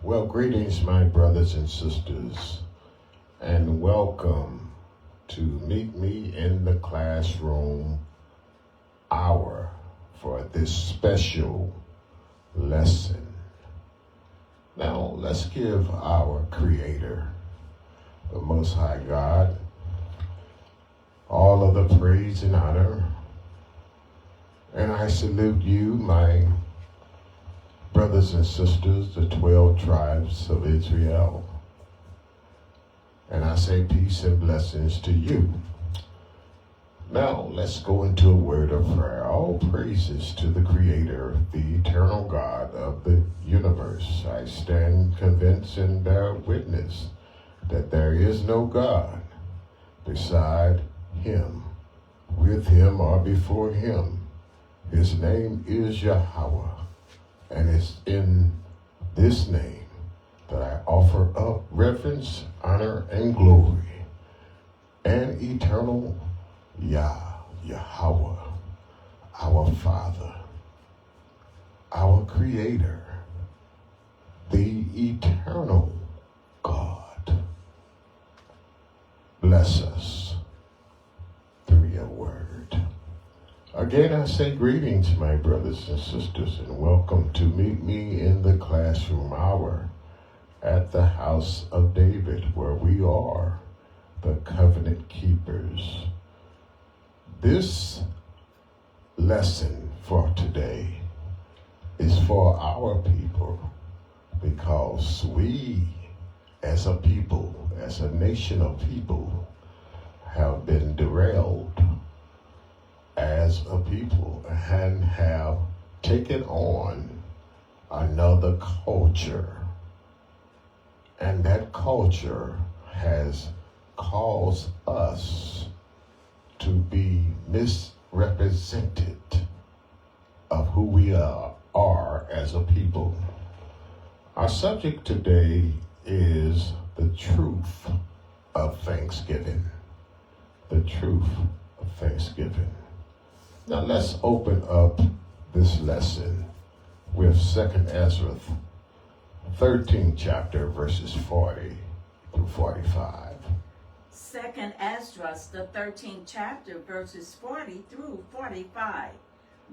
Well, greetings, my brothers and sisters, and welcome to Meet Me in the Classroom hour for this special lesson. Now, let's give our Creator, the Most High God, all of the praise and honor. And I salute you, my brothers and sisters, the 12 tribes of Israel. And I say peace and blessings to you. Now, let's go into a word of prayer. All praises to the Creator, the eternal God of the universe. I stand convinced and bear witness that there is no God beside Him, with Him, or before Him. His name is Yahweh. And it's in this name that I offer up reverence, honor, and glory, and eternal Yahweh, our Father, our Creator, the eternal God. Bless us through your word. Again, I say greetings, my brothers and sisters, and welcome to Meet Me in the Classroom hour at the House of David, where we are the covenant keepers. This lesson for today is for our people, because we, as a people, as a nation of people, have been derailed as a people and have taken on another culture. And that culture has caused us to be misrepresented of who we are as a people. Our subject today is the truth of Thanksgiving. The truth of Thanksgiving. Now let's open up this lesson with 2nd Ezra, 13th chapter, verses 40 through 45. 2nd Ezra, the 13th chapter, verses 40 through 45.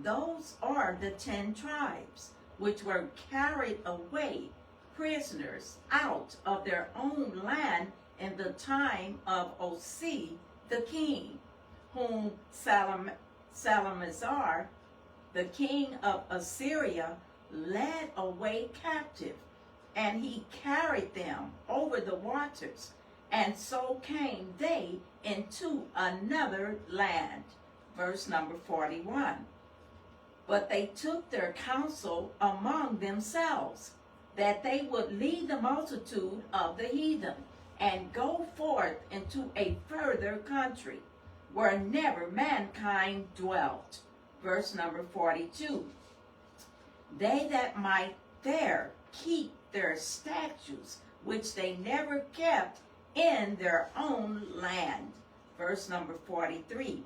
Those are the 10 tribes which were carried away prisoners out of their own land in the time of Osea the king, whom Salamazar, the king of Assyria, led away captive, and he carried them over the waters, and so came they into another land. Verse number 41. But they took their counsel among themselves, that they would lead the multitude of the heathen, and go forth into a further country, where never mankind dwelt. Verse number 42. They that might there keep their statutes, which they never kept in their own land. Verse number 43.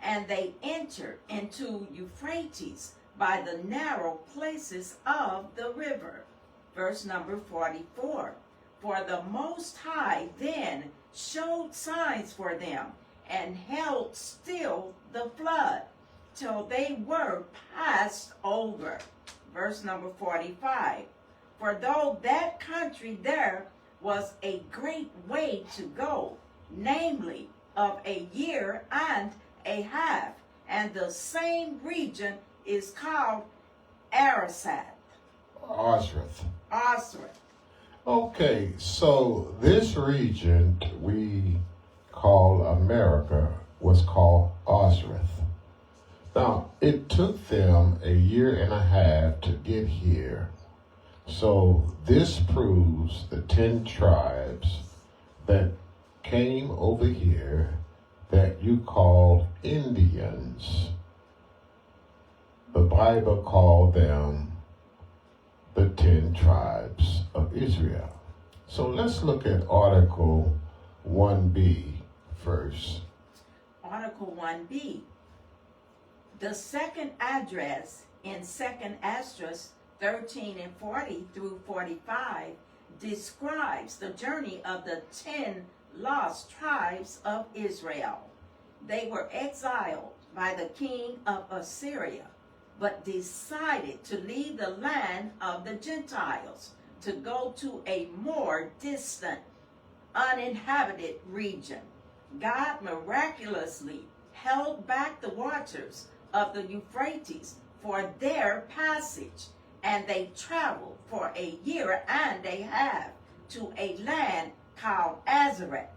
And they entered into Euphrates by the narrow places of the river. Verse number 44. For the Most High then showed signs for them, and held still the flood, till they were passed over. Verse number 45. For though that country there was a great way to go, namely of a year and a half, and the same region is called Arasat. Osrath. Okay, so this region we call America was called Osrath. Now, it took them a year and a half to get here. So this proves the 10 tribes that came over here that you call Indians. The Bible called them the 10 tribes of Israel. So let's look at Article 1B first. Article 1B. The second address in 2nd Esdras 13 and 40 through 45 describes the journey of the 10 lost tribes of Israel. They were exiled by the king of Assyria, but decided to leave the land of the Gentiles to go to a more distant, uninhabited region. God miraculously held back the waters of the Euphrates for their passage, and they traveled for a year and a half to a land called Ozareth,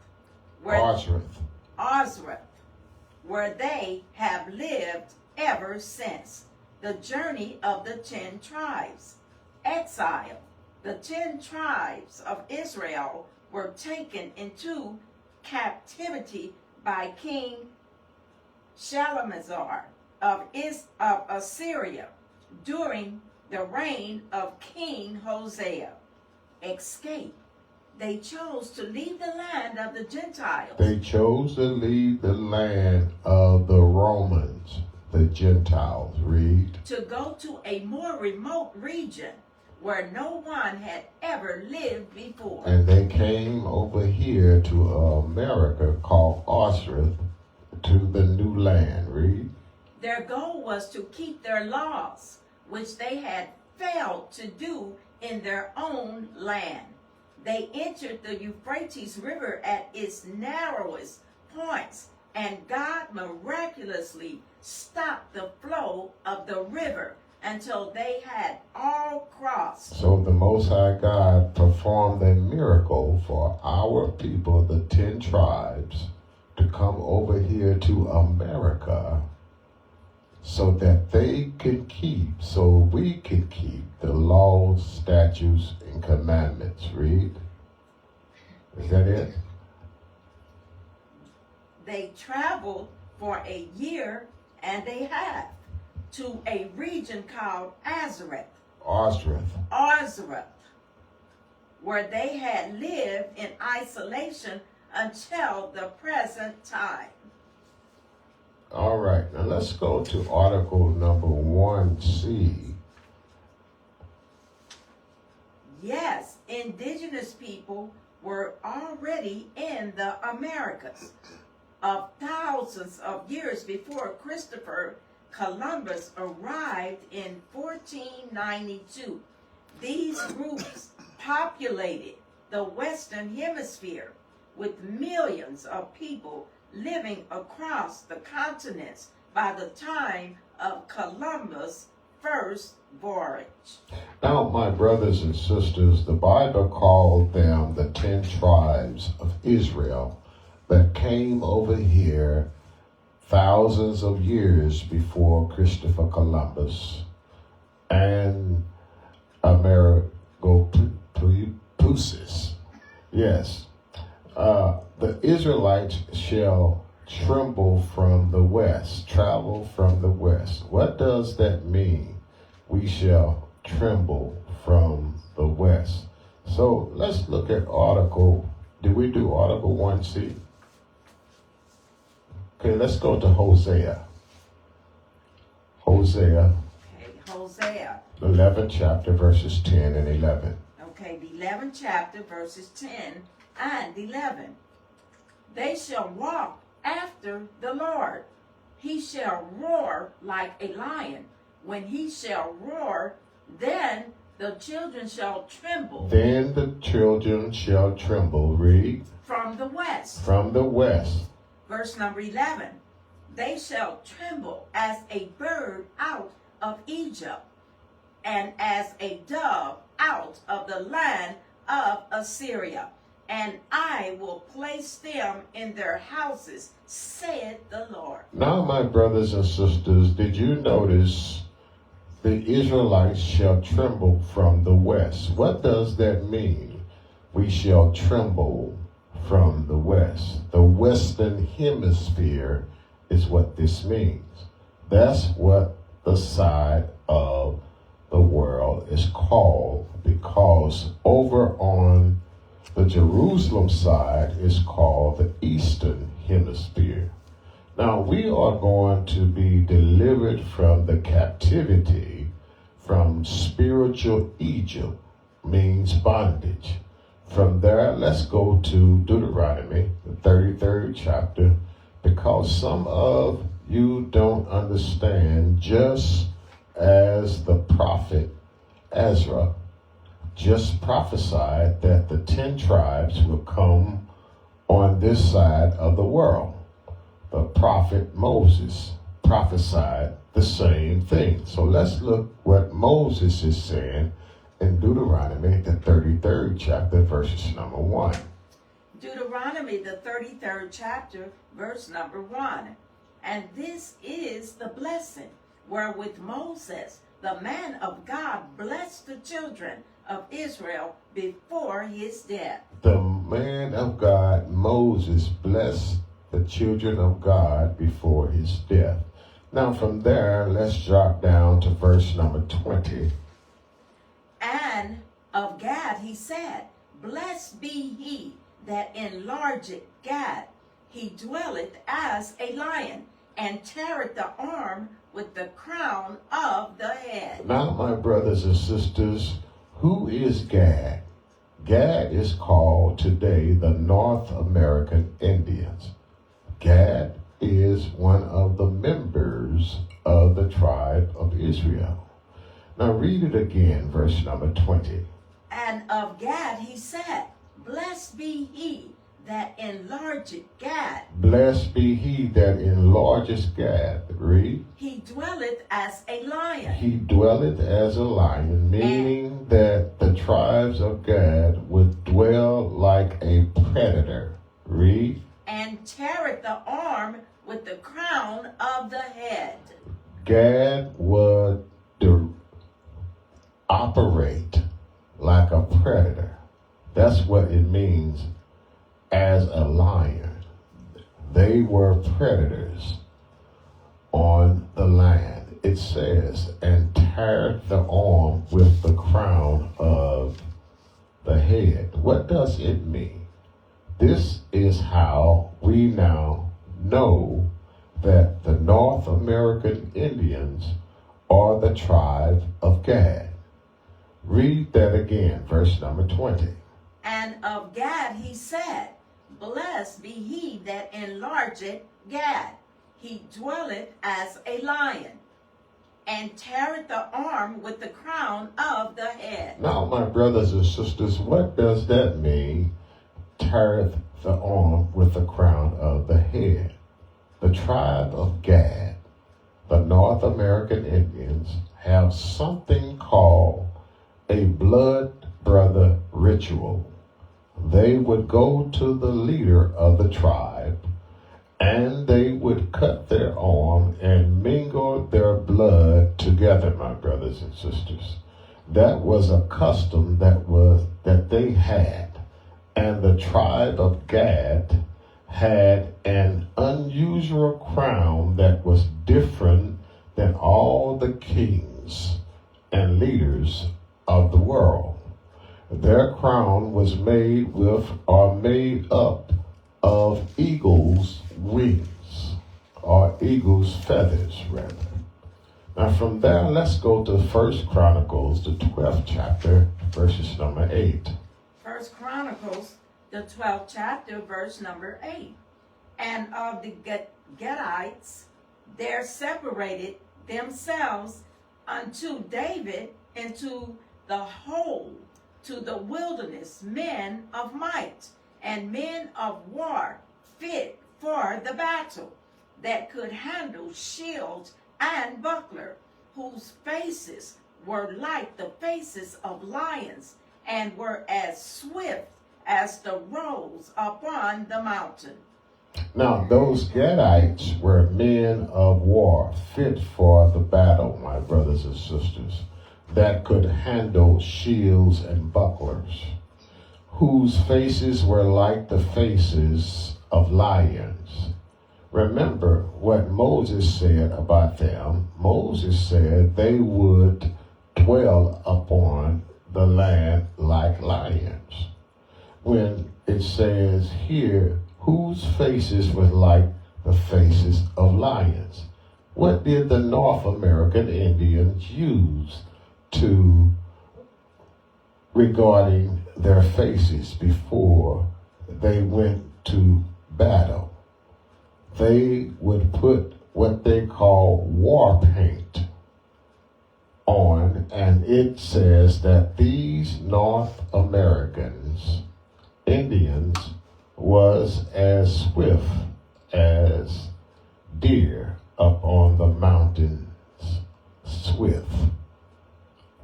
where they have lived ever since. The journey of the 10 tribes. Exile. The 10 tribes of Israel were taken into captivity by King Shalmaneser of Assyria during the reign of King Hosea. Escape. They chose to leave the land of the Gentiles. They chose to leave the land of the Romans, the Gentiles. Read. To go to a more remote region where no one had ever lived before. And they came over here to America called Ozareth, to the new land. Read. Their goal was to keep their laws, which they had failed to do in their own land. They entered the Euphrates River at its narrowest points, and God miraculously stopped the flow of the river until they had all crossed. So the Most High God performed a miracle for our people, the 10 tribes, to come over here to America so that they could keep, so we could keep the laws, statutes, and commandments. Read. Is that it? They traveled for a year and a half to a region called Ozareth, where they had lived in isolation until the present time. All right, now let's go to article number 1C. Yes, indigenous people were already in the Americas of thousands of years before Christopher Columbus arrived in 1492. These groups populated the Western Hemisphere with millions of people living across the continents by the time of Columbus' first voyage. Now, my brothers and sisters, the Bible called them the 10 tribes of Israel that came over here thousands of years before Christopher Columbus and Amerigo Vespucius. Yes. The Israelites shall tremble from the west, travel from the west. What does that mean? We shall tremble from the west. So let's look at article. Did we do article 1C? Okay, let's go to Hosea. Hosea. 11th chapter, verses 10 and 11. Okay, the 11th chapter, verses 10 and 11. They shall walk after the Lord. He shall roar like a lion. When he shall roar, then the children shall tremble. Then the children shall tremble. Read. From the west. From the west. Verse number 11. They shall tremble as a bird out of Egypt, and as a dove out of the land of Assyria. And I will place them in their houses, saith the Lord. Now, my brothers and sisters, did you notice the Israelites shall tremble from the west? What does that mean? We shall tremble from the west. The Western Hemisphere is what this means. That's what the side of the world is called, because over on the Jerusalem side is called the Eastern Hemisphere. Now we are going to be delivered from the captivity from spiritual Egypt means bondage. From there, let's go to Deuteronomy, the 33rd chapter, because some of you don't understand, just as the prophet Ezra just prophesied that the 10 tribes will come on this side of the world. The prophet Moses prophesied the same thing. So let's look what Moses is saying in Deuteronomy, the 33rd chapter, verses number 1. Deuteronomy, the 33rd chapter, verse number 1. And this is the blessing wherewith Moses, the man of God, blessed the children of Israel before his death. The man of God, Moses, blessed the children of God before his death. Now from there, let's drop down to verse number 20. And of Gad he said, Blessed be he that enlargeth Gad. He dwelleth as a lion, and teareth the arm with the crown of the head. Now, my brothers and sisters, who is Gad? Gad is called today the North American Indians. Gad is one of the members of the tribe of Israel. Now read it again, verse number 20. And of Gad he said, Blessed be he that enlargeth Gad. Blessed be he that enlargeth Gad. Read. He dwelleth as a lion. He dwelleth as a lion, meaning that the tribes of Gad would dwell like a predator. Read. And teareth the arm with the crown of the head. Gad would operate like a predator. That's what it means as a lion. They were predators on the land. It says, and teareth the arm with the crown of the head. What does it mean? This is how we now know that the North American Indians are the tribe of Gad. Read that again, verse number 20. And of Gad he said, Blessed be he that enlargeth Gad. He dwelleth as a lion, and teareth the arm with the crown of the head. Now, my brothers and sisters, what does that mean? Teareth the arm with the crown of the head. The tribe of Gad, the North American Indians, have something called a blood brother ritual. They would go to the leader of the tribe and they would cut their arm and mingle their blood together, my brothers and sisters. That was a custom that they had. And the tribe of Gad had an unusual crown that was different than all the kings and leaders of the world. Their crown was made up of eagle's wings, or eagle's feathers, rather. Now from there, let's go to 1 Chronicles, the 12th chapter, verses number 8. 1 Chronicles, the 12th chapter, verse number 8. And of the Gadites, there separated themselves unto David into the whole, to the wilderness, men of might, and men of war, fit for the battle, that could handle shield and buckler, whose faces were like the faces of lions, and were as swift as the roes upon the mountain. Now, those Gadites were men of war, fit for the battle, my brothers and sisters, that could handle shields and bucklers, whose faces were like the faces of lions. Remember what Moses said about them. Moses said they would dwell upon the land like lions. When it says here, whose faces was like the faces of lions. What did the North American Indians use to regarding their faces before they went to battle. They would put what they call war paint on, and it says that these North Americans, Indians, was as swift as deer up on the mountains. Swift.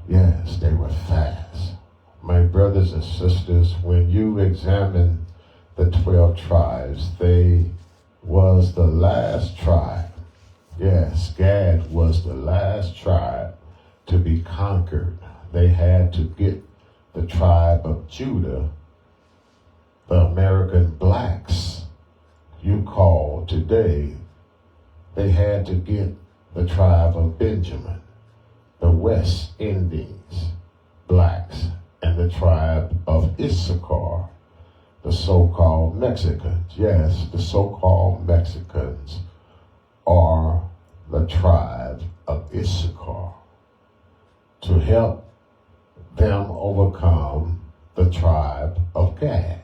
Yes, they were fast. My brothers and sisters, when you examine the 12 tribes, they was the last tribe. Yes, Gad was the last tribe to be conquered. They had to get the tribe of Judah, the American blacks you call today. They had to get the tribe of Benjamin, the West Indies blacks, and the tribe of Issachar, the so-called Mexicans. Yes, the so-called Mexicans are the tribe of Issachar, to help them overcome the tribe of Gad.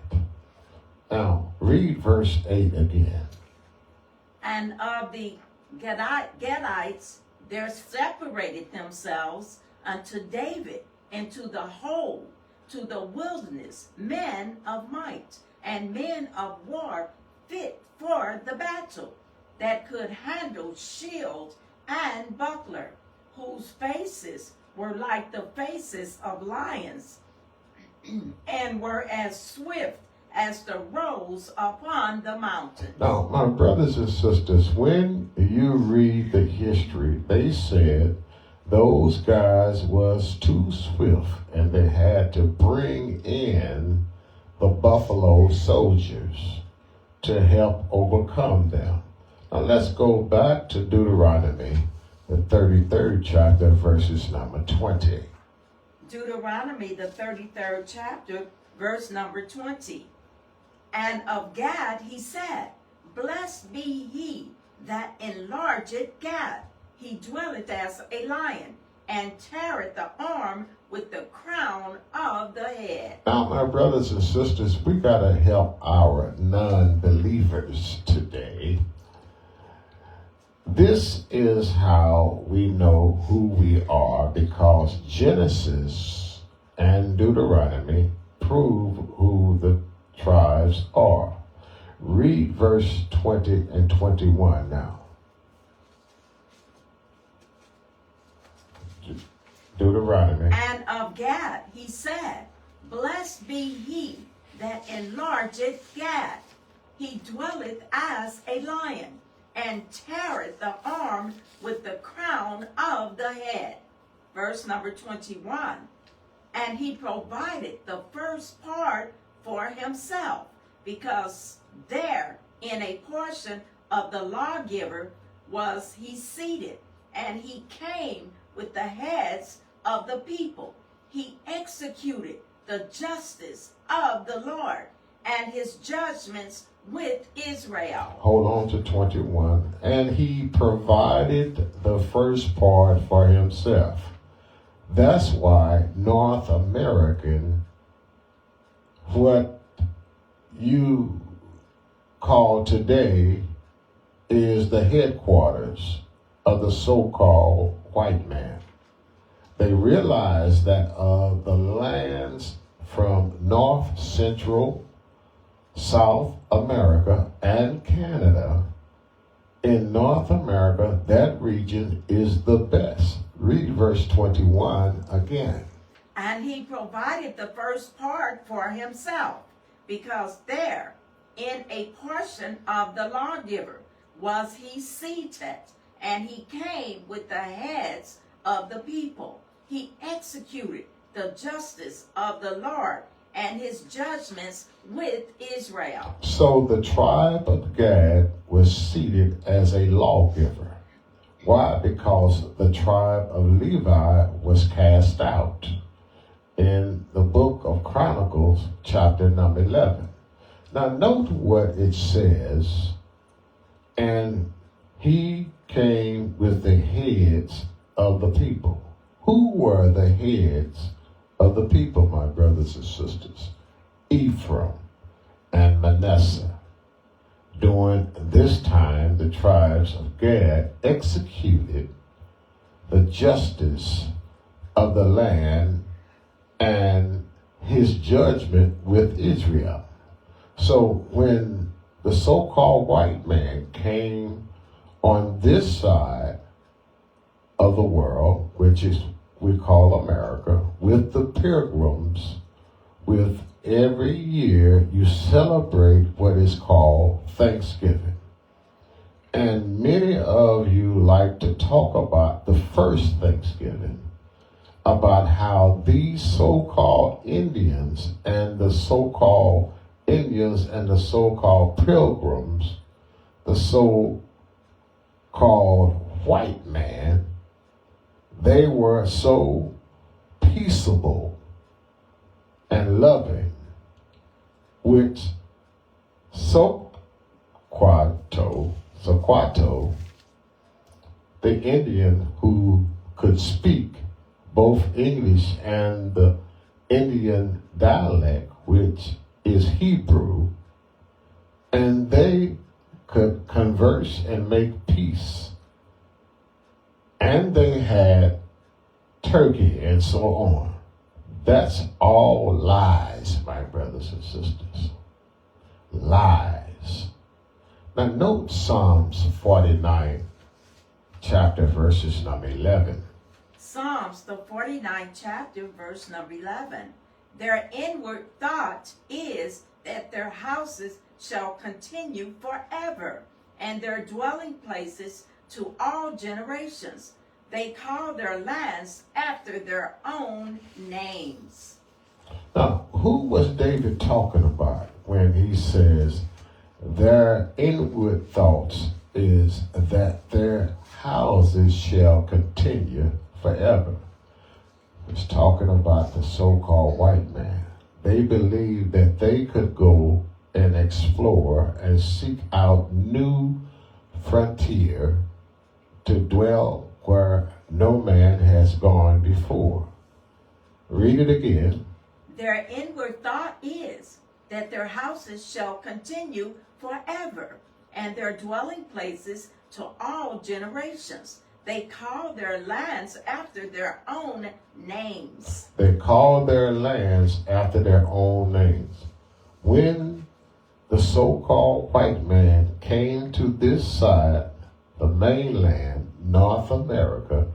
Now, read verse 8 again. And of the Gadites, there separated themselves unto David into the whole, to the wilderness, men of might, and men of war fit for the battle, that could handle shield and buckler, whose faces were like the faces of lions, and were as swift as the roes upon the mountain. Now, my brothers and sisters, when you read the history, they said those guys was too swift, and they had to bring in the buffalo soldiers to help overcome them. Now, let's go back to Deuteronomy, the 33rd chapter, verses number 20. Deuteronomy, the 33rd chapter, verse number 20. And of Gad he said, Blessed be he that enlargeth Gad. He dwelleth as a lion, and teareth the arm with the crown of the head. Now, my brothers and sisters, we got to help our non-believers today. This is how we know who we are, because Genesis and Deuteronomy prove who the tribes are. Read verse 20 and 21 now. Deuteronomy. And of Gad he said, Blessed be he that enlargeth Gad. He dwelleth as a lion, and teareth the arm with the crown of the head. Verse number 21. And he provided the first part for himself, because there in a portion of the lawgiver was he seated, and he came with the heads of the people. He executed the justice of the Lord and his judgments with Israel. Hold on to 21. And he provided the first part for himself. That's why North American, what you call today, is the headquarters of the so-called white man. They realized that the lands from North, Central, South America, and Canada, in North America, that region is the best. Read verse 21 again. And he provided the first part for himself, because there, in a portion of the lawgiver, was he seated, and he came with the heads of the people. He executed the justice of the Lord and his judgments with Israel. So the tribe of Gad was seated as a lawgiver. Why? Because the tribe of Levi was cast out in the book of Chronicles, chapter number 11. Now note what it says. And he came with the heads of the people. Who were the heads of the people, my brothers and sisters? Ephraim and Manasseh. During this time, the tribes of Gad executed the justice of the land and his judgment with Israel. So when the so-called white man came on this side of the world, which is we call America, with the pilgrims, with every year you celebrate what is called Thanksgiving. And many of you like to talk about the first Thanksgiving, about how these so-called Indians and the so-called pilgrims, the so-called white man, they were so peaceable and loving, which Soquato, the Indian who could speak both English and the Indian dialect, which is Hebrew, and they could converse and make peace. And they had turkey and so on. That's all lies, my brothers and sisters. Lies. Now note Psalms 49, chapter verses number 11. Psalms, the 49th chapter, verse number 11. Their inward thought is that their houses shall continue forever, and their dwelling places to all generations. They call their lands after their own names. Now, who was David talking about when he says their inward thoughts is that their houses shall continue forever? He's talking about the so-called white man. They believed that they could go and explore and seek out new frontier to dwell where no man has gone before. Read it again. Their inward thought is that their houses shall continue forever, and their dwelling places to all generations. They call their lands after their own names. They call their lands after their own names. When the so-called white man came to this side, the mainland, North America,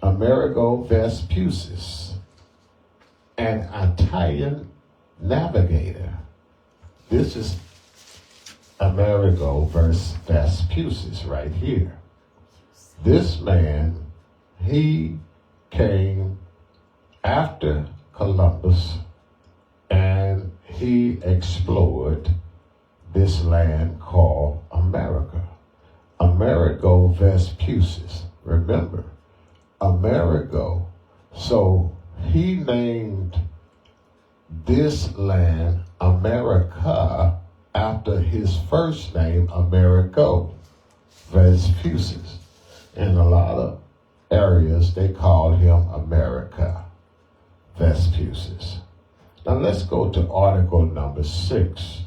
Amerigo Vespucius, an Italian navigator. This is Amerigo Vespucius right here. This man, he came after Columbus and he explored this land called America. Amerigo Vespucius. Remember, Amerigo. So he named this land America after his first name, Amerigo Vespucius. In a lot of areas, they call him America Vespucius. Now let's go to article number 6.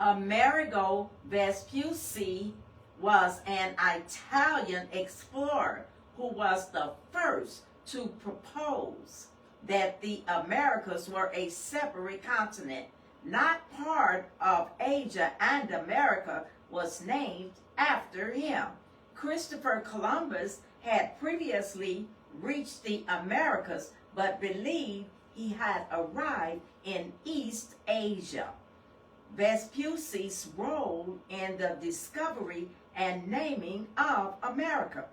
Amerigo Vespucci was an Italian explorer who was the first to propose that the Americas were a separate continent, not part of Asia, and America was named after him. Christopher Columbus had previously reached the Americas, but believed he had arrived in East Asia. Vespucci's role in the discovery and naming of America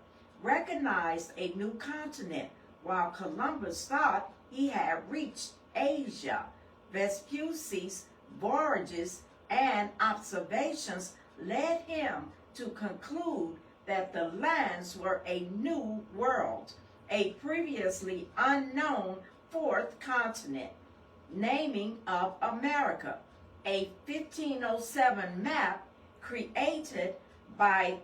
recognized a new continent, while Columbus thought he had reached Asia. Vespucci's voyages and observations led him to conclude that the lands were a new world, a previously unknown fourth continent. Naming of America, a 1507 map created by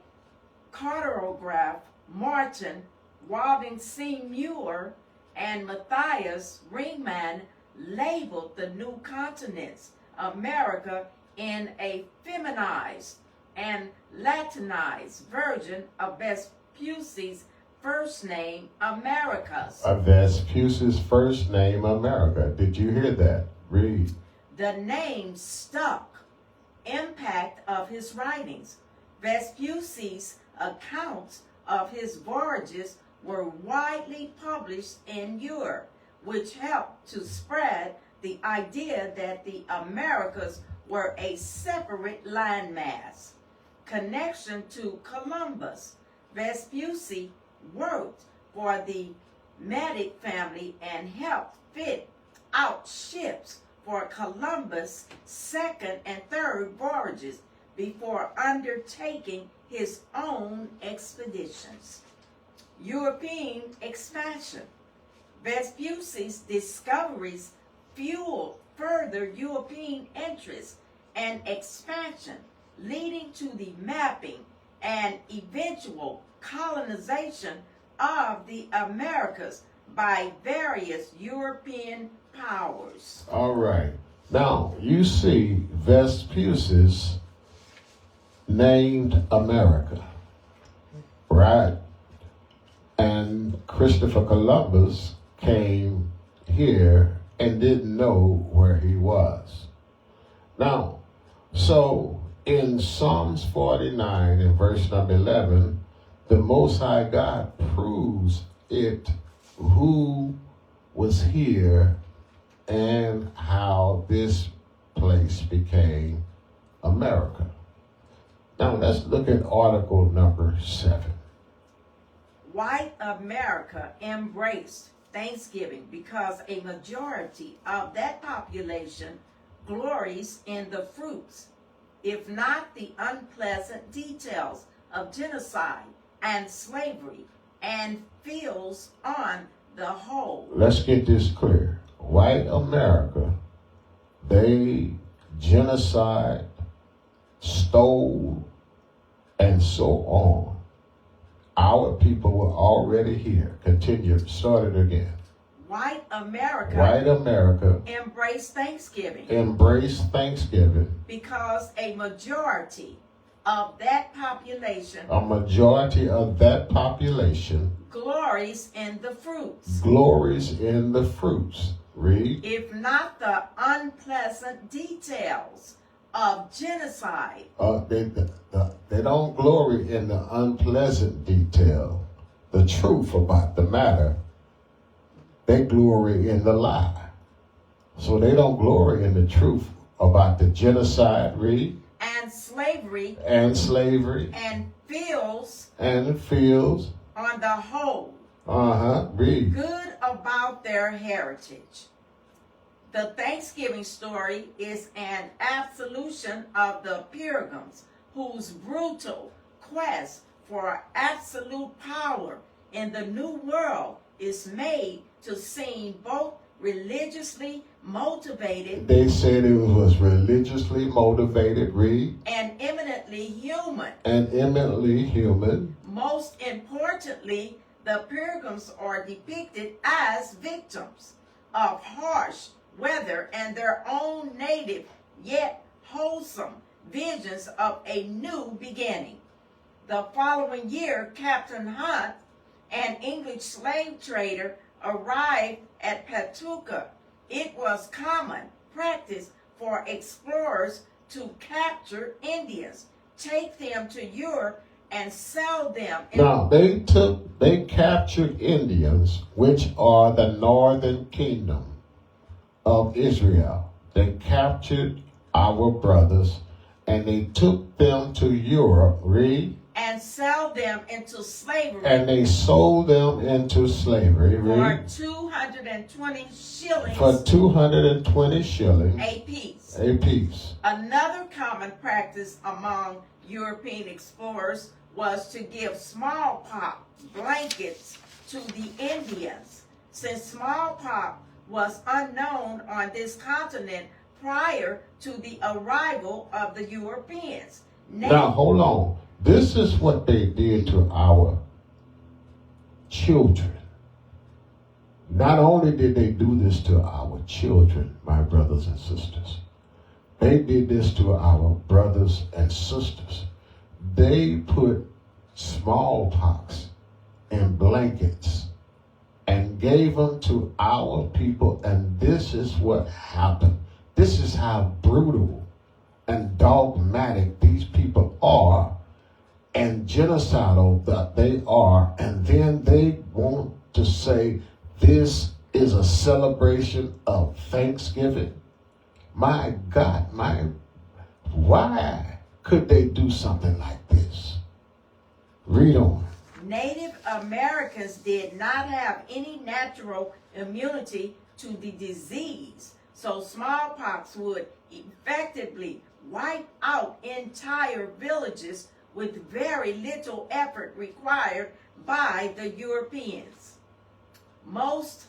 cartographer Martin Walden Seymour and Matthias Ringman labeled the new continents America in a feminized and Latinized version of Vespucci's first name, Americas. Vespucci's first name, America. Did you hear that? Read. The name stuck. Impact of his writings. Vespucci's accounts of his voyages were widely published in Europe, which helped to spread the idea that the Americas were a separate landmass. Connection to Columbus. Vespucci worked for the Medic family and helped fit out ships for Columbus' second and third voyages before undertaking his own expeditions. European expansion. Vespucci's discoveries fueled further European interest and expansion, leading to the mapping and eventual colonization of the Americas by various European powers. All right. Now, you see Vespucci's named America, right? And Christopher Columbus came here and didn't know where he was. Now, so in Psalms 49 and verse number 11, the Most High God proves it who was here and how this place became America. Now let's look at article number 7. White America embraced Thanksgiving because a majority of that population glories in the fruits, if not the unpleasant details of genocide and slavery, and feels on the whole. Let's get this clear. White America, they genocide, stole, and so on. Our people were already here. Continue. Start it again. White America embraced Thanksgiving. Embraced Thanksgiving. Because a majority of that population. A majority of that population. Glories in the fruits. Glories in the fruits. Read. If not the unpleasant details of genocide. They don't glory in the unpleasant detail, the truth about the matter. They glory in the lie. So they don't glory in the truth about the genocide, read. And slavery. And slavery. And feels. And feels. On the whole. Read. Good about their heritage. The Thanksgiving story is an absolution of the Pilgrims, whose brutal quest for absolute power in the New World is made to seem both religiously motivated. They said it was religiously motivated, read. And eminently human. And eminently human. Most importantly, the Pilgrims are depicted as victims of harsh weather and their own native yet wholesome visions of a new beginning. The following year, Captain Hunt, an English slave trader, arrived at Patuca. It was common practice for explorers to capture Indians, take them to Europe, and sell them. Now, they captured Indians, which are the northern kingdom of Israel. They captured our brothers, and they took them to Europe, read. And sell them into slavery. And they sold them into slavery, read. For 220 shillings. For 220 shillings. A piece. A piece. Another common practice among European explorers was to give smallpox blankets to the Indians. Since smallpox was unknown on this continent prior to the arrival of the Europeans. Now, hold on. This is what they did to our children. Not only did they do this to our children, my brothers and sisters, they did this to our brothers and sisters. They put smallpox in blankets and gave them to our people, and this is what happened. This is how brutal and dogmatic these people are and genocidal that they are, and then they want to say this is a celebration of Thanksgiving. My God, why could they do something like this? Read on. Native Americans did not have any natural immunity to the disease, so smallpox would effectively wipe out entire villages with very little effort required by the Europeans. Most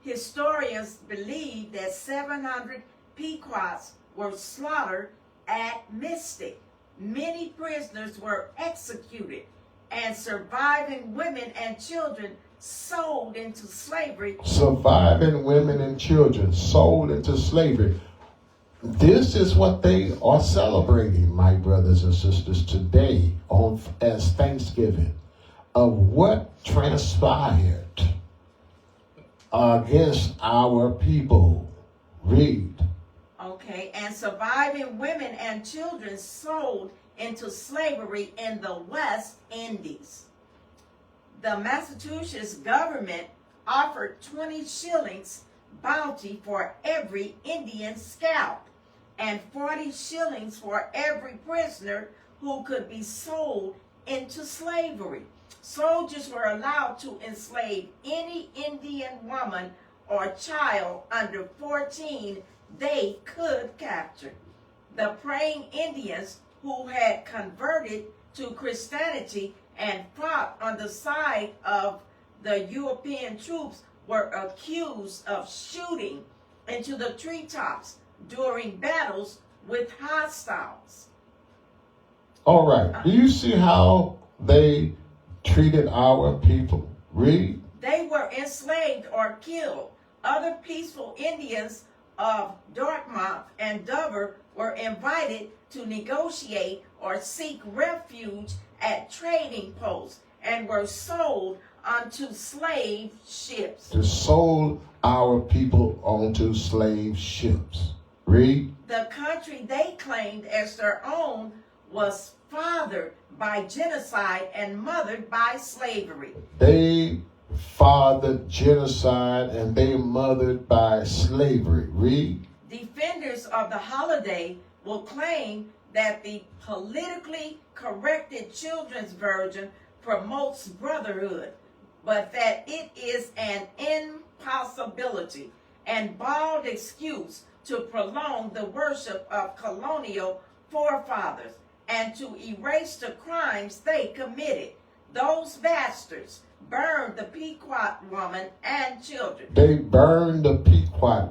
historians believe that 700 Pequots were slaughtered at Mystic. Many prisoners were executed, and surviving women and children sold into slavery. Surviving women and children sold into slavery. This is what they are celebrating, my brothers and sisters, today as Thanksgiving, of what transpired against our people. Read. Okay, and surviving women and children sold into slavery in the West Indies. The Massachusetts government offered 20 shillings bounty for every Indian scalp and 40 shillings for every prisoner who could be sold into slavery. Soldiers were allowed to enslave any Indian woman or child under 14 they could capture. The praying Indians who had converted to Christianity and fought on the side of the European troops were accused of shooting into the treetops during battles with hostiles. All right. Do you see how they treated our people? Read. They were enslaved or killed. Other peaceful Indians of Dartmouth and Dover were invited to negotiate or seek refuge at trading posts and were sold onto slave ships. To sold our people onto slave ships. Read. The country they claimed as their own was fathered by genocide and mothered by slavery. They fathered genocide and they mothered by slavery. Read. Defenders of the holiday will claim that the politically corrected children's version promotes brotherhood, but that it is an impossibility and bald excuse to prolong the worship of colonial forefathers and to erase the crimes they committed. Those bastards burned the Pequot woman and children. They burned the Pequot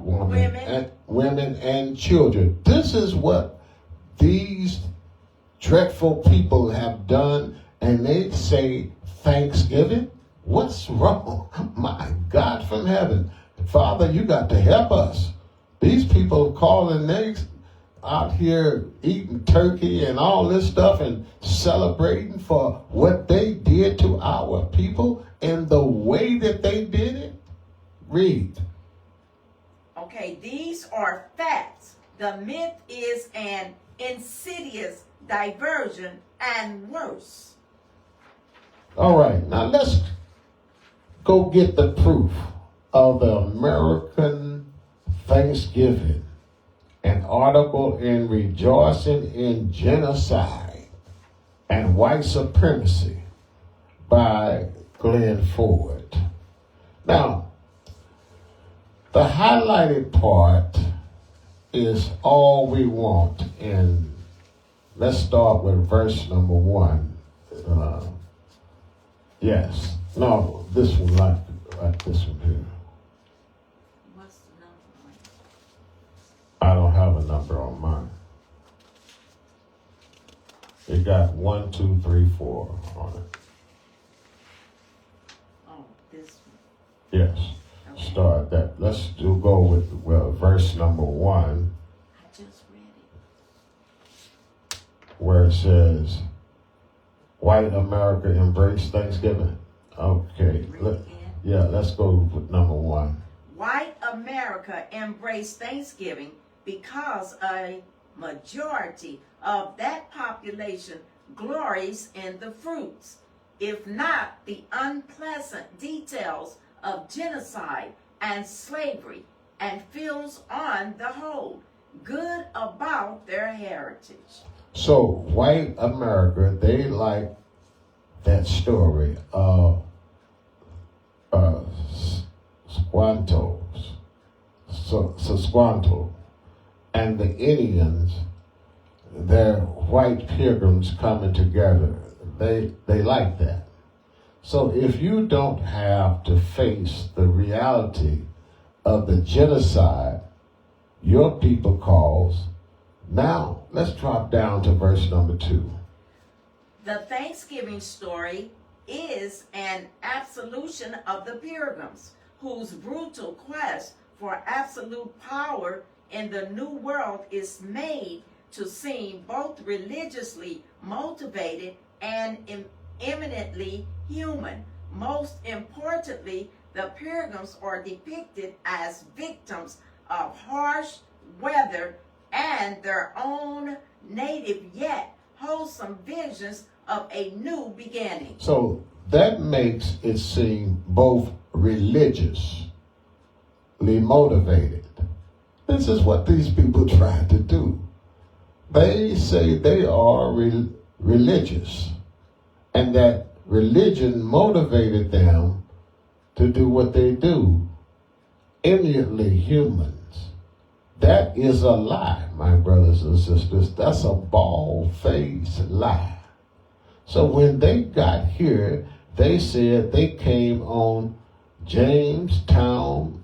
women and children. This is what these dreadful people have done, and they say Thanksgiving? What's wrong? My God from heaven. Father, you got to help us. These people calling eggs out here eating turkey and all this stuff and celebrating for what they did to our people and the way that they did it. Read. Okay, these are facts. The myth is an insidious diversion and worse. All right, now let's go get the proof of the American Thanksgiving, an article in Rejoicing in Genocide and White Supremacy by Glenn Ford. Now, the highlighted part is all we want, and let's start with verse number 1. Yes. No, this one, like this one here. What's the number on it? I don't have a number on mine. It got 1, 2, 3, 4 on it. Oh, let's go with verse number 1, I just read it. where it says, white America embraced Thanksgiving. Okay. Read it again. Yeah, let's go with number 1. White America embraced Thanksgiving because a majority of that population glories in the fruits, if not the unpleasant details of genocide and slavery, and feels on the whole good about their heritage. So, white America, they like that story of Squanto, and the Indians, their white pilgrims coming together. They like that. So if you don't have to face the reality of the genocide your people caused, now let's drop down to verse number 2. The Thanksgiving story is an absolution of the Pilgrims, whose brutal quest for absolute power in the New World is made to seem both religiously motivated and eminently human. Most importantly, the Pilgrims are depicted as victims of harsh weather and their own native yet wholesome visions of a new beginning. So that makes it seem both religiously motivated. This is what these people try to do. They say they are religious, and that religion motivated them to do what they do. Eminently humans. That is a lie, my brothers and sisters. That's a bald-faced lie. So when they got here, they said they came on Jamestown,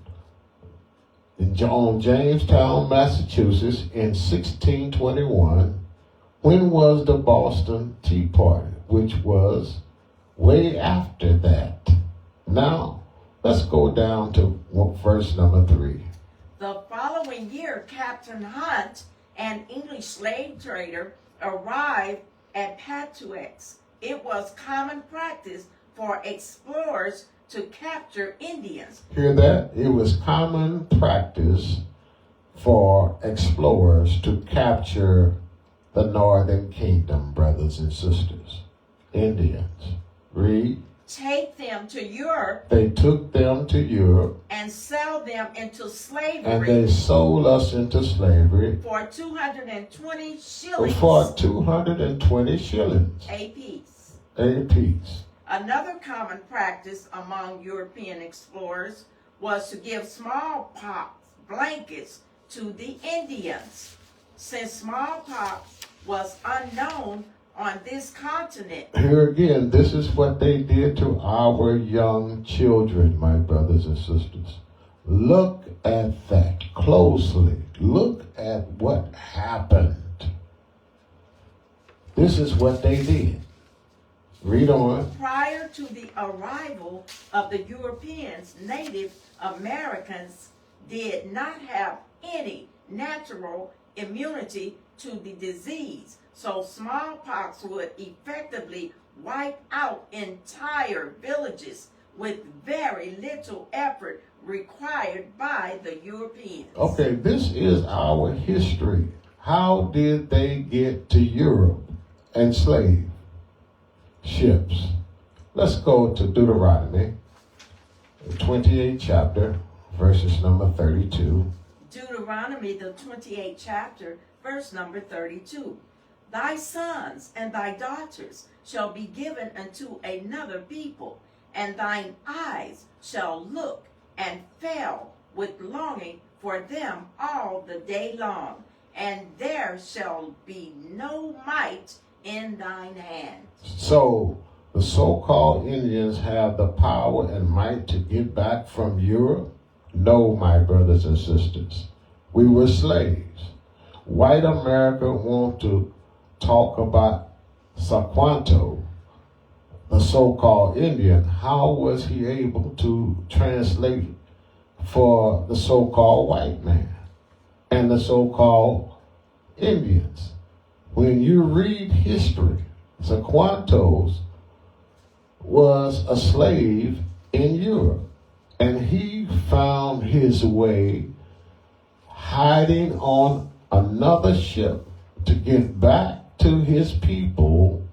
Massachusetts in 1621. When was the Boston Tea Party, which was way after that. Now, let's go down to verse number 3. The following year, Captain Hunt, an English slave trader, arrived at Patuxent. It was common practice for explorers to capture Indians. Hear that? It was common practice for explorers to capture the Northern Kingdom, brothers and sisters. Indians. Read. Take them to Europe. They took them to Europe. And sell them into slavery. And they sold us into slavery. For 220 shillings. For 220 shillings. A piece. A piece. Another common practice among European explorers was to give smallpox blankets to the Indians. Since smallpox was unknown on this continent. Here again, this is what they did to our young children, my brothers and sisters. Look at that closely. Look at what happened. This is what they did. Read on. Prior to the arrival of the Europeans, Native Americans did not have any natural immunity to the disease. So smallpox would effectively wipe out entire villages with very little effort required by the Europeans. Okay, this is our history. How did they get to Europe and slave ships? Let's go to Deuteronomy, the 28th chapter, verses number 32. Deuteronomy, the 28th chapter, verse number 32. Thy sons and thy daughters shall be given unto another people, and thine eyes shall look and fail with longing for them all the day long, and there shall be no might in thine hand. So the so-called Indians have the power and might to get back from Europe? No, my brothers and sisters. We were slaves. White America want to talk about Squanto, the so-called Indian. How was he able to translate for the so-called white man and the so-called Indians. When you read history, Zakwantos was a slave in Europe, and he found his way hiding on another ship to get back to his people.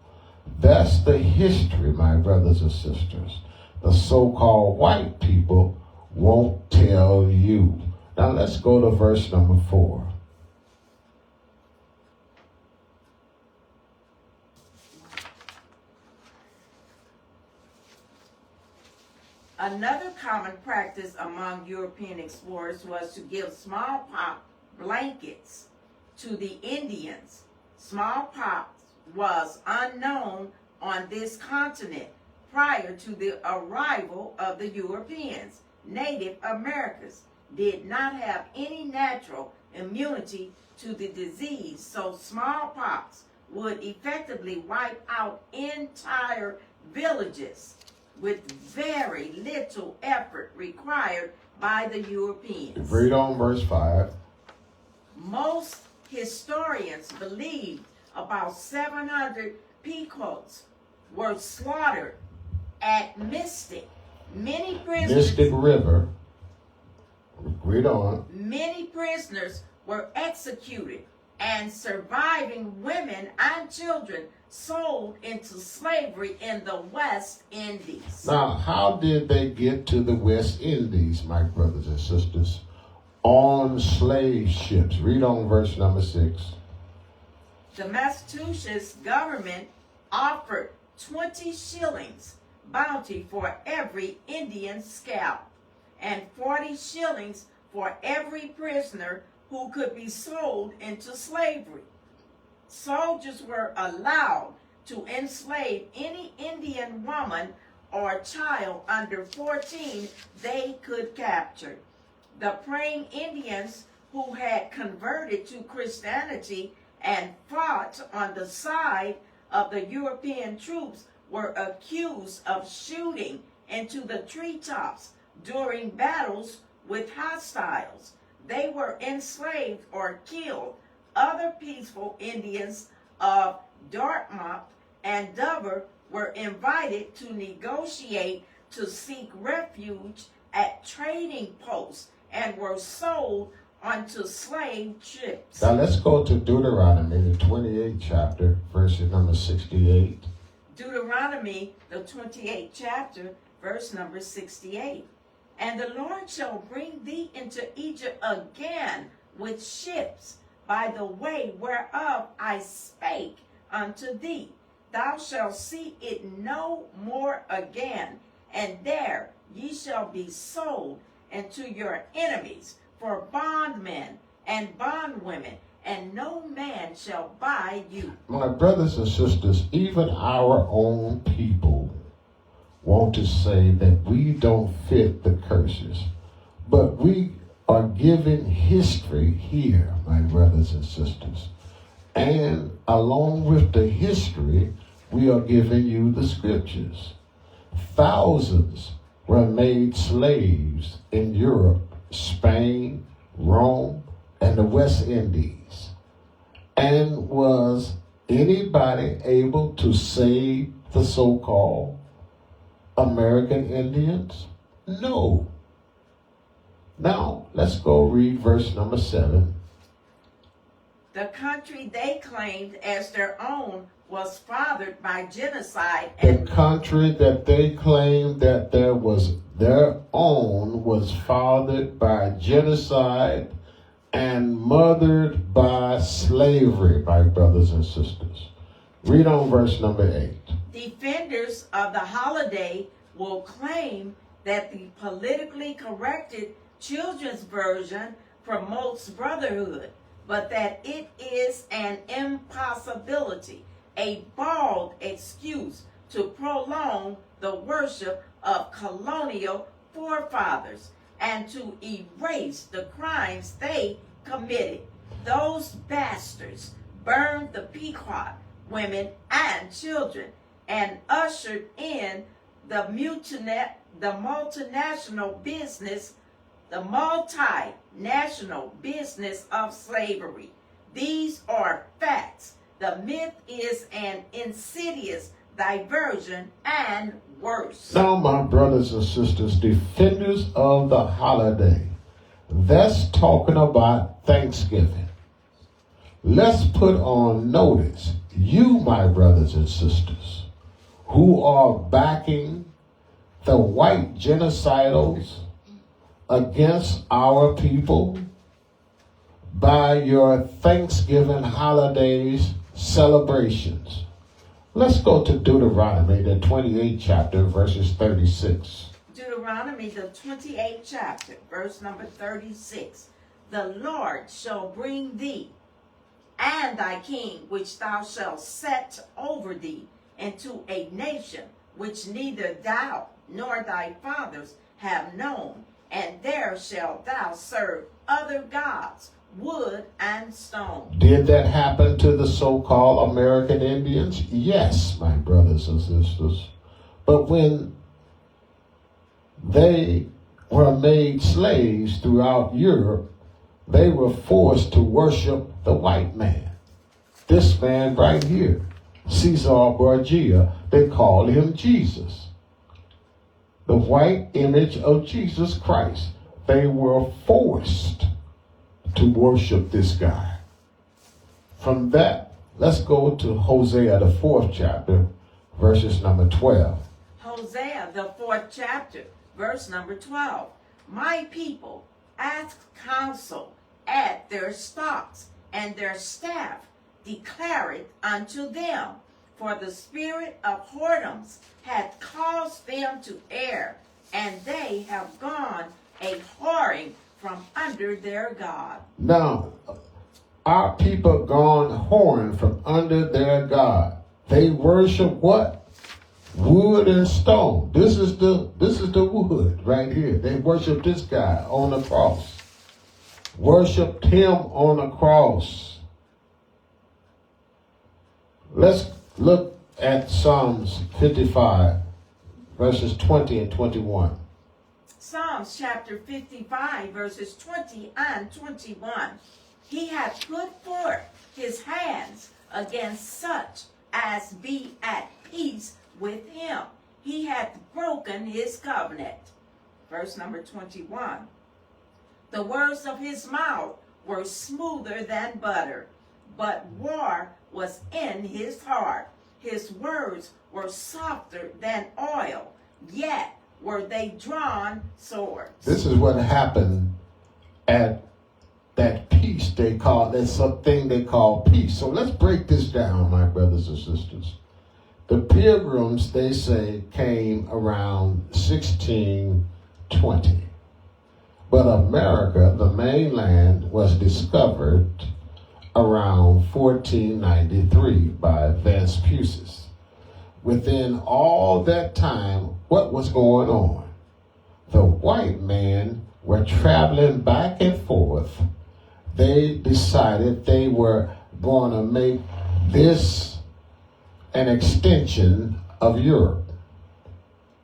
That's the history, my brothers and sisters. The so-called white people won't tell you. Now let's go to verse number 4. Another common practice among European explorers was to give smallpox blankets to the Indians. Smallpox was unknown on this continent prior to the arrival of the Europeans. Native Americans did not have any natural immunity to the disease, so smallpox would effectively wipe out entire villages with very little effort required by the Europeans. Read on verse 5. Most historians believe about 700 Pequots were slaughtered at Mystic. Many prisoners, Mystic River. Read on. Many prisoners were executed, and surviving women and children sold into slavery in the West Indies. Now, how did they get to the West Indies, my brothers and sisters? On slave ships. Read on verse number 6. The Massachusetts government offered 20 shillings bounty for every Indian scalp and 40 shillings for every prisoner who could be sold into slavery. Soldiers were allowed to enslave any Indian woman or child under 14 they could capture. The praying Indians who had converted to Christianity and fought on the side of the European troops were accused of shooting into the treetops during battles with hostiles. They were enslaved or killed. Other peaceful Indians of Dartmouth and Dover were invited to negotiate to seek refuge at trading posts and were sold onto slave ships. Now let's go to Deuteronomy, the 28th chapter, verses number 68. Deuteronomy, the 28th chapter, verse number 68. And the Lord shall bring thee into Egypt again with ships, by the way whereof I spake unto thee. Thou shalt see it no more again, and there ye shall be sold unto your enemies for bondmen and bondwomen, and no man shall buy you. My brothers and sisters, even our own people want to say that we don't fit the curses, but we are given history here, my brothers and sisters. And along with the history, we are giving you the scriptures. Thousands were made slaves in Europe, Spain, Rome, and the West Indies. And was anybody able to save the so-called American Indians? No. Now, let's go read verse number 7. The country they claimed as their own was fathered by genocide. The country that they claimed that there was their own was fathered by genocide and mothered by slavery, my brothers and sisters. Read on verse number 8. Defenders of the holiday will claim that the politically corrected children's version promotes brotherhood, but that it is an impossibility, a bald excuse to prolong the worship of colonial forefathers and to erase the crimes they committed. Those bastards burned the Pequot women and children and ushered in the multinational business the multinational business of slavery. These are facts. The myth is an insidious diversion and worse. Now, my brothers and sisters, defenders of the holiday, that's talking about Thanksgiving. Let's put on notice, you, my brothers and sisters, who are backing the white genocidals against our people by your Thanksgiving holidays celebrations. Let's go to Deuteronomy, the 28th chapter, verses 36. Deuteronomy, the 28th chapter, verse number 36. The Lord shall bring thee and thy king, which thou shalt set over thee, into a nation which neither thou nor thy fathers have known, and there shalt thou serve other gods, wood and stone. Did that happen to the so-called American Indians? Yes, my brothers and sisters. But when they were made slaves throughout Europe, they were forced to worship the white man. This man right here, Caesar Borgia, they called him Jesus. The white image of Jesus Christ. They were forced to worship this guy. From that, let's go to Hosea, the 4th chapter, verses number 12. Hosea, the 4th chapter, verse number 12. My people ask counsel at their stocks, and their staff declare it unto them. For the spirit of whoredoms hath caused them to err, and they have gone a whoring from under their God. Now, our people gone whoring from under their God. They worship what? Wood and stone. This is the wood right here. They worship this guy on the cross. Worshipped him on the cross. Let's look at Psalms 55, verses 20 and 21. Psalms chapter 55, verses 20 and 21. He hath put forth his hands against such as be at peace with him. He hath broken his covenant. Verse number 21. The words of his mouth were smoother than butter, but war was in his heart. His words were softer than oil, yet were they drawn swords. This is what happened at that peace they call, that's something they call peace. So let's break this down, my brothers and sisters. The Pilgrims, they say, came around 1620. But America, the mainland, was discovered around 1493 by Vespucius. Within all that time, what was going on? The white men were traveling back and forth. They decided they were going to make this an extension of Europe.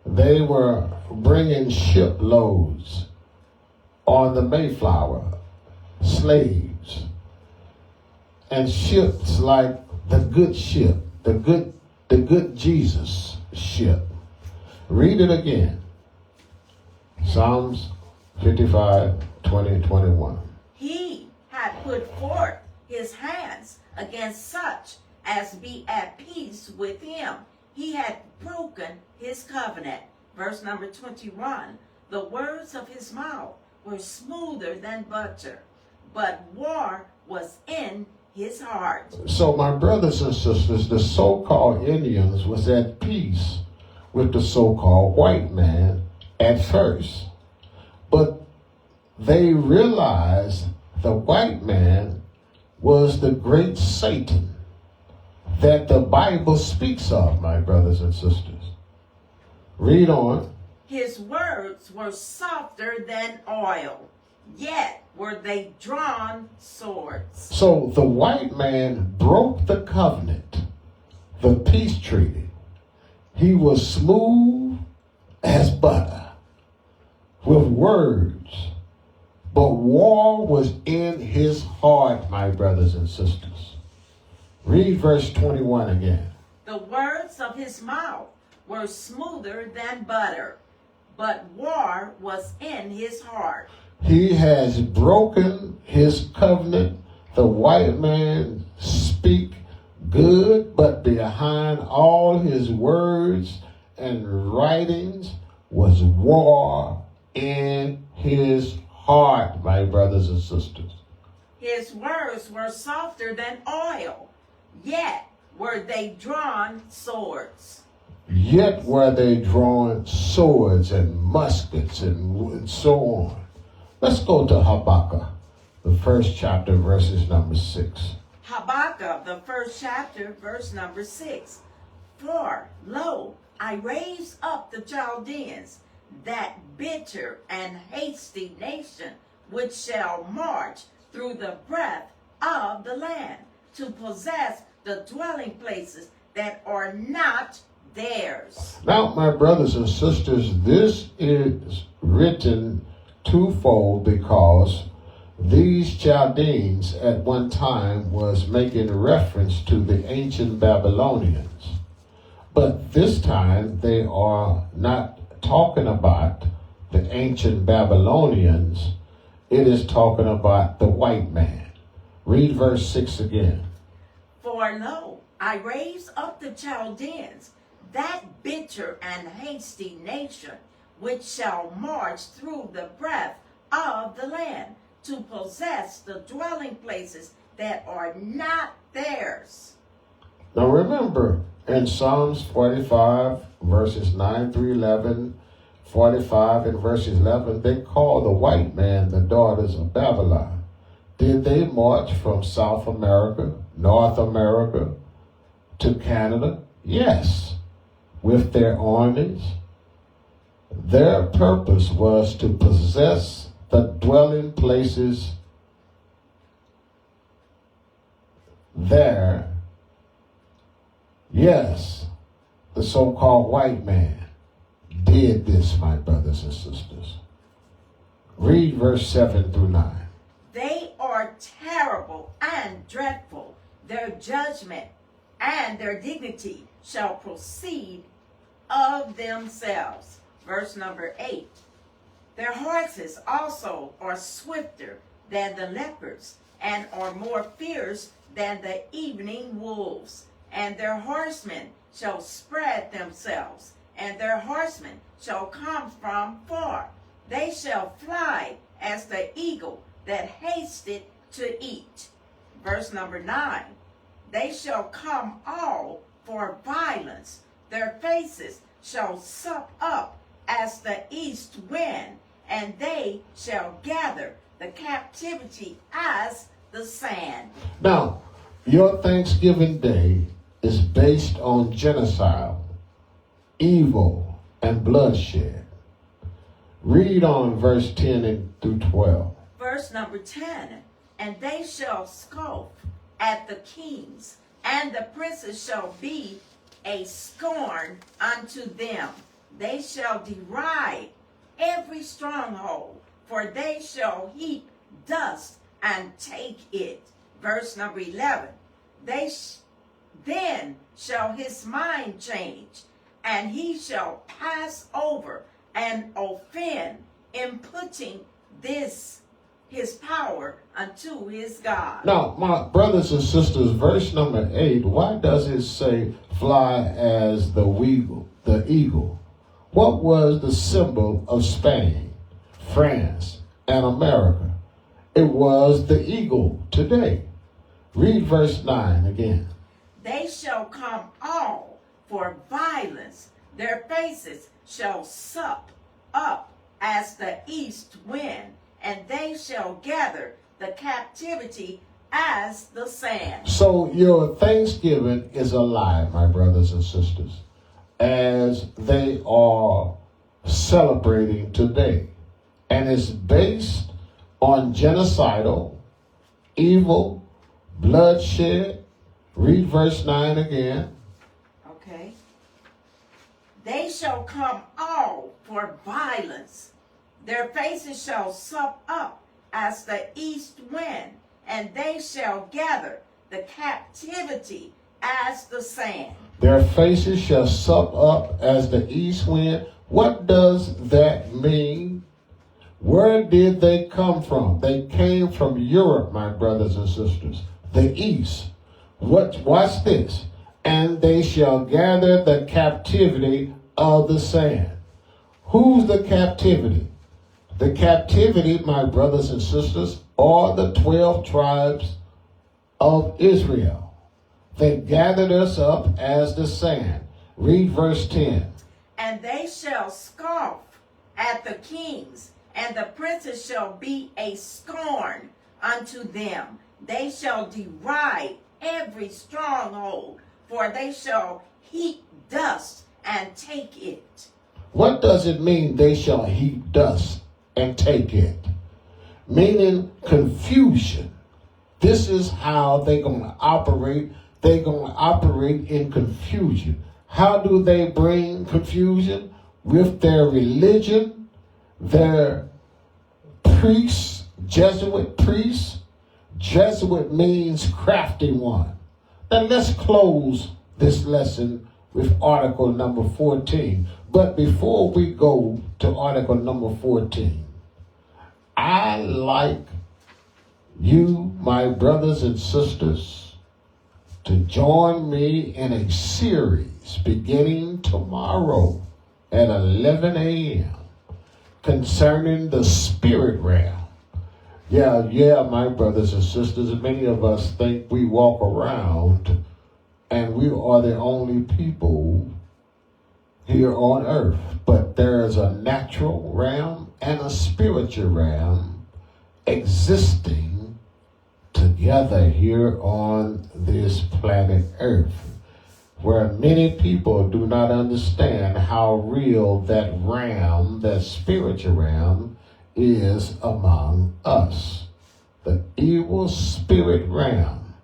They were bringing shiploads on the Mayflower, slaves, and ships like the good ship, the good Jesus ship. Read it again. Psalms 55, 20, 21. He had put forth his hands against such as be at peace with him. He had broken his covenant. Verse number 21. The words of his mouth were smoother than butter, but war was in his heart. So my brothers and sisters, the so-called Indians was at peace with the so-called white man at first. But they realized the white man was the great Satan that the Bible speaks of, my brothers and sisters. Read on. His words were softer than oil, yet were they drawn swords. So the white man broke the covenant, the peace treaty. He was smooth as butter with words but war was in his heart, my brothers and sisters. Read verse 21 again. The words of his mouth were smoother than butter, but war was in his heart. He has broken his covenant. The white man speak good, but behind all his words and writings was war in his heart, my brothers and sisters. His words were softer than oil, yet were they drawn swords. Yet were they drawing swords and muskets and so on. Let's go to Habakkuk, the first chapter, verses number 6. Habakkuk, the first chapter, verse number 6. For, lo, I raise up the Chaldeans, that bitter and hasty nation, which shall march through the breadth of the land, to possess the dwelling places that are not theirs. Now, my brothers and sisters, this is written twofold because these Chaldeans at one time was making reference to the ancient Babylonians. But this time they are not talking about the ancient Babylonians. It is talking about the white man. Read verse 6 again. For lo, I raise up the Chaldeans, that bitter and hasty nation, which shall march through the breadth of the land, to possess the dwelling places that are not theirs. Now remember, in Psalms 45, verses 9 through 11, 45 and verses 11, they call the white man the daughters of Babylon. Did they march from South America, North America, to Canada? Yes, with their armies. Their purpose was to possess the dwelling places there. Yes, the so-called white man did this, my brothers and sisters. Read verse 7 through 9. They are terrible and dreadful. Their judgment and their dignity shall proceed of themselves. Verse number 8. Their horses also are swifter than the leopards, and are more fierce than the evening wolves. And their horsemen shall spread themselves, and their horsemen shall come from far. They shall fly as the eagle that hasted to eat. Verse number 9. They shall come all for violence. Their faces shall sup up as the east wind, and they shall gather the captivity as the sand. Now, your Thanksgiving Day is based on genocide, evil, and bloodshed. Read on verse 10 through 12. Verse number 10. And they shall scoff at the kings, and the princes shall be a scorn unto them. They shall deride every stronghold, for they shall heap dust and take it. Verse number 11. Then shall his mind change, and he shall pass over and offend, in putting this his power unto his God. Now, my brothers and sisters, verse number 8, why does it say fly as the eagle? What was the symbol of Spain, France, and America? It was the eagle today. Read verse 9 again. They shall come all for violence. Their faces shall sup up as the east wind, and they shall gather the captivity as the sand. So your Thanksgiving is a lie, my brothers and sisters, as they are celebrating today. And it's based on genocidal, evil, bloodshed. Read verse 9 again. Okay. They shall come all for violence. Their faces shall sup up as the east wind, and they shall gather the captivity as the sand. Their faces shall suck up as the east wind. What does that mean? Where did they come from? They came from Europe, my brothers and sisters. The east. Watch this. And they shall gather the captivity of the sand. Who's the captivity? The captivity, my brothers and sisters, are the 12 tribes of Israel. They gathered us up as the sand. Read verse 10. And they shall scoff at the kings, and the princes shall be a scorn unto them. They shall deride every stronghold, for they shall heap dust and take it. What does it mean they shall heap dust and take it? Meaning confusion. This is how they're going to operate. They're going to operate in confusion. How do they bring confusion? With their religion, their priests, Jesuit priests. Jesuit means crafty one. Now let's close this lesson with article number 14. But before we go to article number 14, I like you, my brothers and sisters, to join me in a series beginning tomorrow at 11 a.m. concerning the spirit realm. Yeah, my brothers and sisters, many of us think we walk around and we are the only people here on earth. But there is a natural realm and a spiritual realm existing together here on this planet Earth, where many people do not understand how real that realm, that spiritual realm, is among us. The evil spirit realm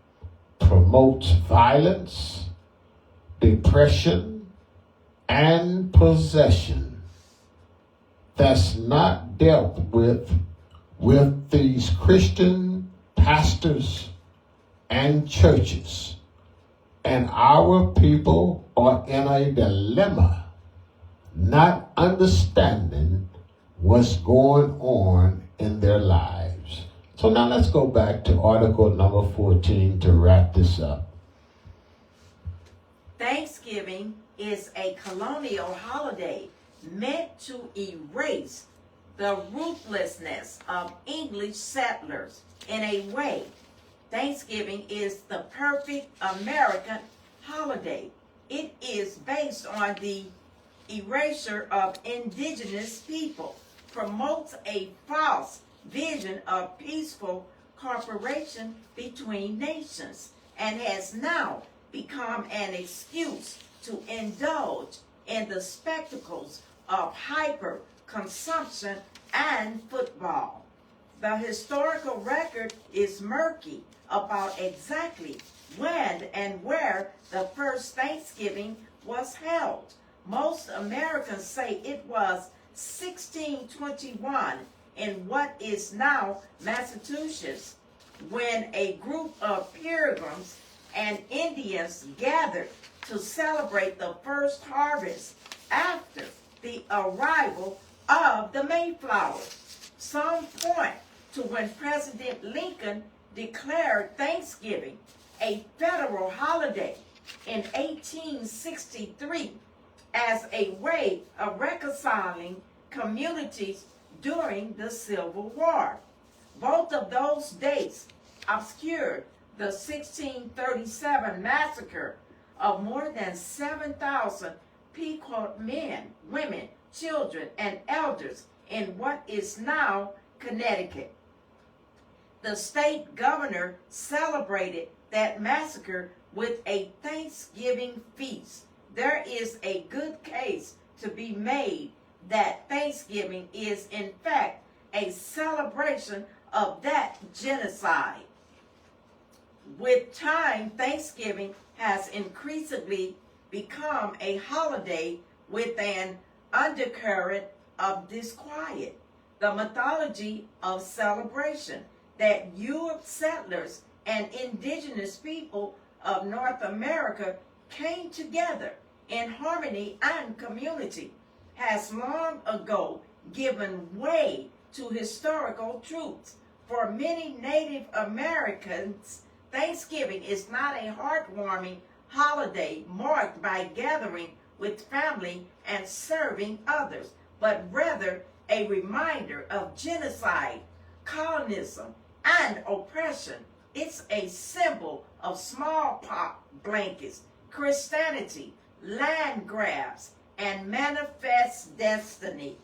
promotes violence, depression, and possession that's not dealt with these Christian pastors and churches. And our people are in a dilemma, not understanding what's going on in their lives. So now let's go back to article number 14 to wrap this up. Thanksgiving is a colonial holiday meant to erase the ruthlessness of English settlers. In a way, Thanksgiving is the perfect American holiday. It is based on the erasure of indigenous people, promotes a false vision of peaceful cooperation between nations, and has now become an excuse to indulge in the spectacles of hyper consumption and football. The historical record is murky about exactly when and where the first Thanksgiving was held. Most Americans say it was 1621 in what is now Massachusetts, when a group of pilgrims and Indians gathered to celebrate the first harvest after the arrival of the Mayflower. Some point to when President Lincoln declared Thanksgiving a federal holiday in 1863 as a way of reconciling communities during the Civil War. Both of those dates obscured the 1637 massacre of more than 7,000 Pequot men, women, children, and elders in what is now Connecticut. The state governor celebrated that massacre with a Thanksgiving feast. There is a good case to be made that Thanksgiving is in fact a celebration of that genocide. With time, Thanksgiving has increasingly become a holiday with an undercurrent of disquiet. The the mythology of celebration that Europe settlers and indigenous people of North America came together in harmony and community has long ago given way to historical truths. For many Native Americans, Thanksgiving is not a heartwarming holiday marked by gathering with family and serving others, but rather a reminder of genocide, colonialism, and oppression. It's a symbol of smallpox blankets, Christianity, land grabs, and manifest destiny.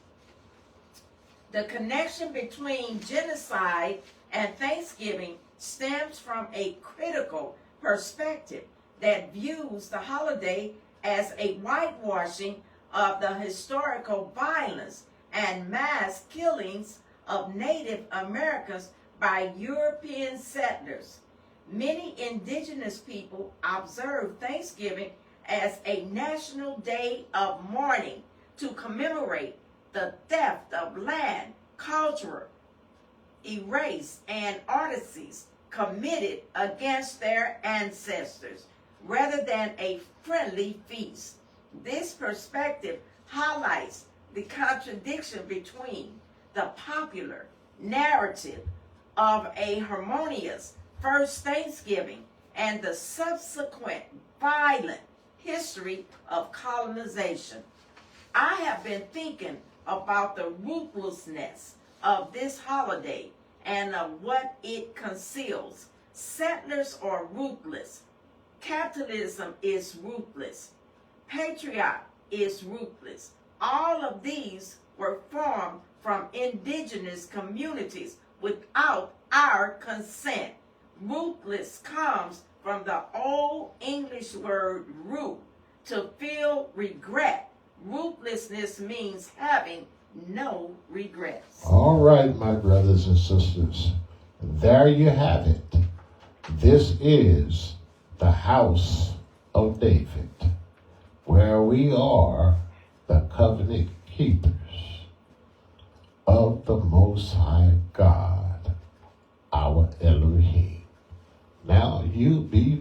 The connection between genocide and Thanksgiving stems from a critical perspective that views the holiday as a whitewashing of the historical violence and mass killings of Native Americans by European settlers. Many indigenous people observe Thanksgiving as a national day of mourning to commemorate the theft of land, culture, erased, and artisans committed against their ancestors, rather than a friendly feast. This perspective highlights the contradiction between the popular narrative of a harmonious first Thanksgiving and the subsequent violent history of colonization. I have been thinking about the ruthlessness of this holiday and of what it conceals. Settlers are ruthless. Capitalism is ruthless. Patriot is ruthless. All of these were formed from indigenous communities without our consent. Ruthless comes from the old English word root, to feel regret. Ruthlessness means having no regrets. All right, my brothers and sisters, there you have it. This is the house of David, where we are the covenant keepers of the Most High God, our Elohim. Now you be